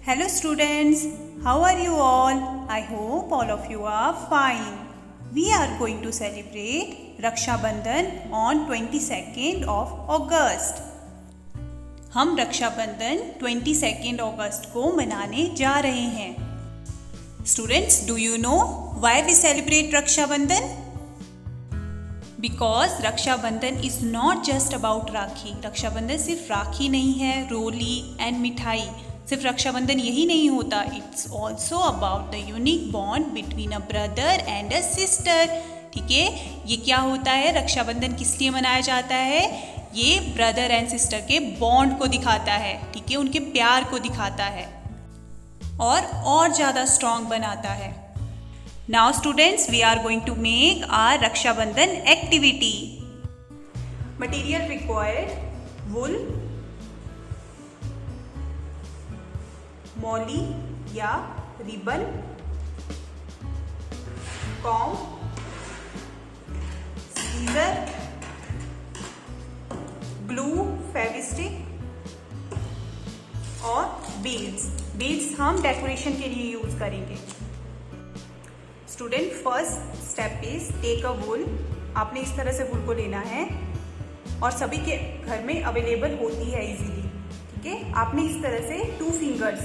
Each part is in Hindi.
Hello students, how are you all? I hope all of you are fine. We are going to celebrate Raksha Bandhan on 22nd of August. हम रक्षा बंधन 22nd अगस्त को मनाने जा रहे हैं. Students, do you know why we celebrate Raksha Bandhan? Because रक्षा बंधन is not just about राखी. रक्षा बंधन सिर्फ राखी नहीं है, रोली एंड मिठाई. सिर्फ रक्षाबंधन यही नहीं होता. It's also about the unique bond between a brother and a sister. ठीक है, ये क्या होता है? रक्षाबंधन किस लिए मनाया जाता है? ये ब्रदर एंड सिस्टर के बॉन्ड को दिखाता है. ठीक है, उनके प्यार को दिखाता है और ज़्यादा स्ट्रॉन्ग बनाता है. Now students, we are going to make our Rakshabandhan activity. Material required: wool, मौली या ribbon, comb, scissor, glue, Fevistick और बीड्स. बीड्स हम डेकोरेशन के लिए यूज करेंगे. Student, first step is take a wool. आपने इस तरह से वुल को लेना है और सभी के घर में अवेलेबल होती है इजीली. ठीक है, आपने इस तरह से 2 फिंगर्स,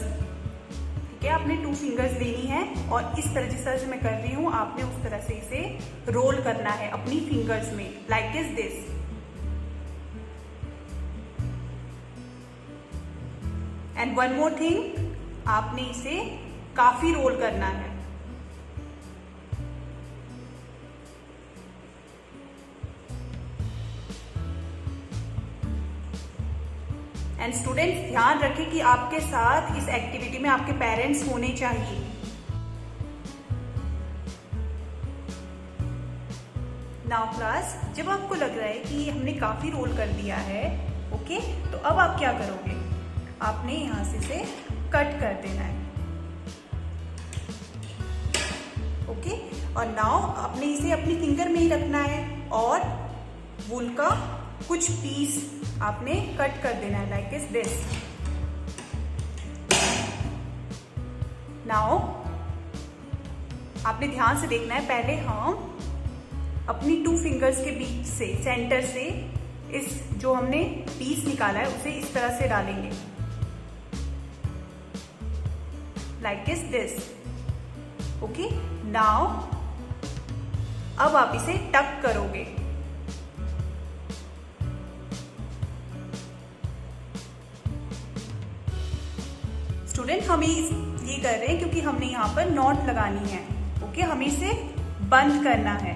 ठीक है, आपने 2 फिंगर्स लेनी है और इस तरह, जिस तरह से मैं कर रही हूं, आपने उस तरह से इसे रोल करना है अपनी फिंगर्स में, like is this. And one more thing, आपने इसे काफी रोल करना है. एंड स्टूडेंट्स, ध्यान रखें कि आपके साथ इस एक्टिविटी में आपके पेरेंट्स होने चाहिए. नाउ क्लास, जब आपको लग रहा है कि हमने काफी रोल कर दिया है, ओके, तो अब आप क्या करोगे? आपने यहां से इसे कट कर देना है. ओके, और नाउ आपने इसे अपनी फिंगर में ही रखना है और वुल का कुछ पीस आपने कट कर देना है, लाइक इज दिस. नाउ आपने ध्यान से देखना है. पहले हम अपनी 2 फिंगर्स के बीच से, सेंटर से, इस जो हमने पीस निकाला है उसे इस तरह से डालेंगे, like is this. Okay, now अब आप इसे टक करोगे. स्टूडेंट, हम ये कर रहे हैं क्योंकि हमने यहाँ पर नॉट लगानी है. ओके, हमें इसे बंद करना है.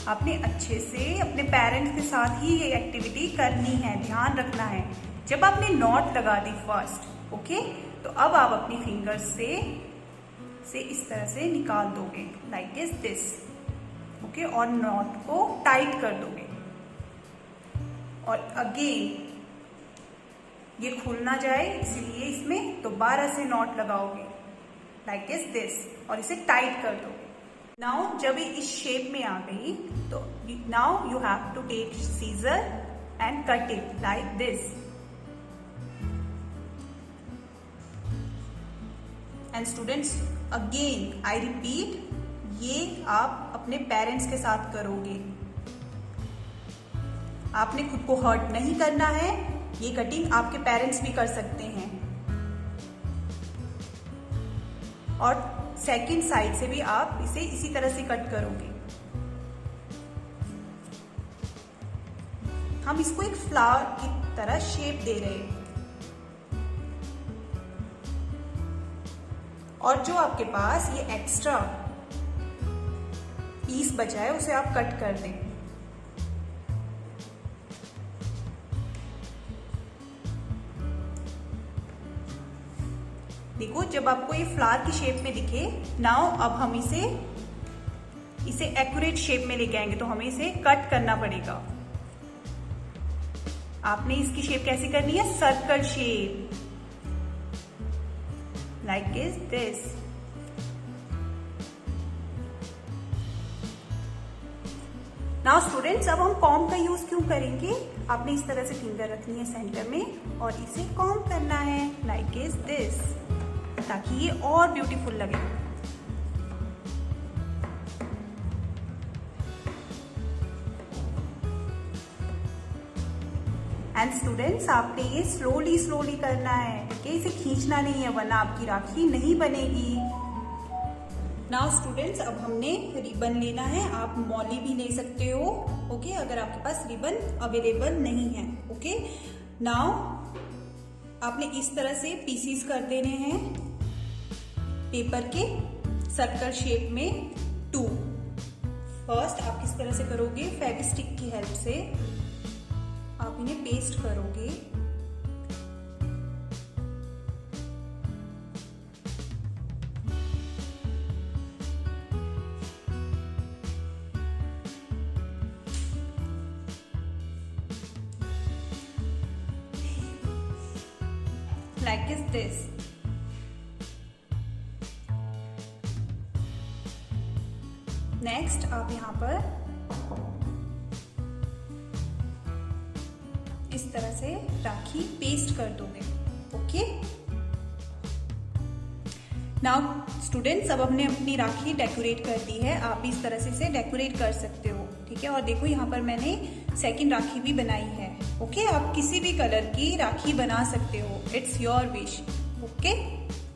आपने अच्छे से अपने पेरेंट्स के साथ ही ये एक्टिविटी करनी है. ध्यान रखना है, जब आपने नॉट लगा दी फर्स्ट, ओके, तो अब आप अपनी फिंगर्स से इस तरह से निकाल दोगे, लाइक इज दिस. ओके, और नॉट को टाइट कर दोगे और अगेन ये खुल ना जाए इसलिए इसमें दोबारा से नॉट लगाओगे, लाइक इज दिस, और इसे टाइट कर दोगे. नाउ जब ये इस शेप में आ गई तो now you have to take scissor and cut it like this. And students, again I repeat, ये आप अपने पेरेंट्स के साथ करोगे. आपने खुद को हर्ट नहीं करना है. ये कटिंग आपके पेरेंट्स भी कर सकते हैं और सेकंड साइड से भी आप इसे इसी तरह से कट करोगे. हम इसको एक फ्लावर की तरह शेप दे रहे हैं. और जो आपके पास ये एक्स्ट्रा पीस बचा है उसे आप कट कर दें. देखो, जब आपको ये फ्लावर की शेप में दिखे, नाउ अब हम इसे एक्यूरेट शेप में लेके आएंगे, तो हमें इसे कट करना पड़ेगा. आपने इसकी शेप कैसी करनी है? Circle shape, like is this. Now students, अब हम कॉम्ब का यूज क्यों करेंगे? आपने इस तरह से फिंगर रखनी है सेंटर में और इसे कॉम करना है लाइक इज दिस, ताकि ये और ब्यूटीफुल लगे। एंड स्टूडेंट्स, आपने ये स्लोली करना है, ठीक है, इसे खींचना नहीं है वरना आपकी राखी नहीं बनेगी। नाउ स्टूडेंट्स, अब हमने रिबन लेना है, आप मौली भी ले सकते हो, ओके, अगर आपके पास रिबन अवेलेबल नहीं है। ओके, नाउ आपने इस तरह से पीसीस कर देने हैं पेपर के सर्कल शेप में 2। फर्स्ट आप किस तरह से करोगे, फेविस्टिक की हेल्प से आप इन्हें पेस्ट करोगे। Like is this. नेक्स्ट आप यहाँ पर इस तरह से राखी पेस्ट कर दोगे। ओके, नाउ स्टूडेंट्स, अब हमने अपनी राखी डेकोरेट कर दी है, आप इस तरह से इसे डेकोरेट कर सकते हो, ठीक है। और देखो यहाँ पर मैंने सेकंड राखी भी बनाई है। ओके, आप किसी भी कलर की राखी बना सकते हो, it's your wish. Okay,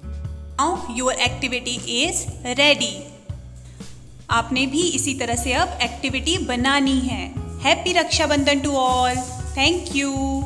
now your activity is ready. आपने भी इसी तरह से अब एक्टिविटी बनानी है। Happy Rakshabandhan to all. Thank you.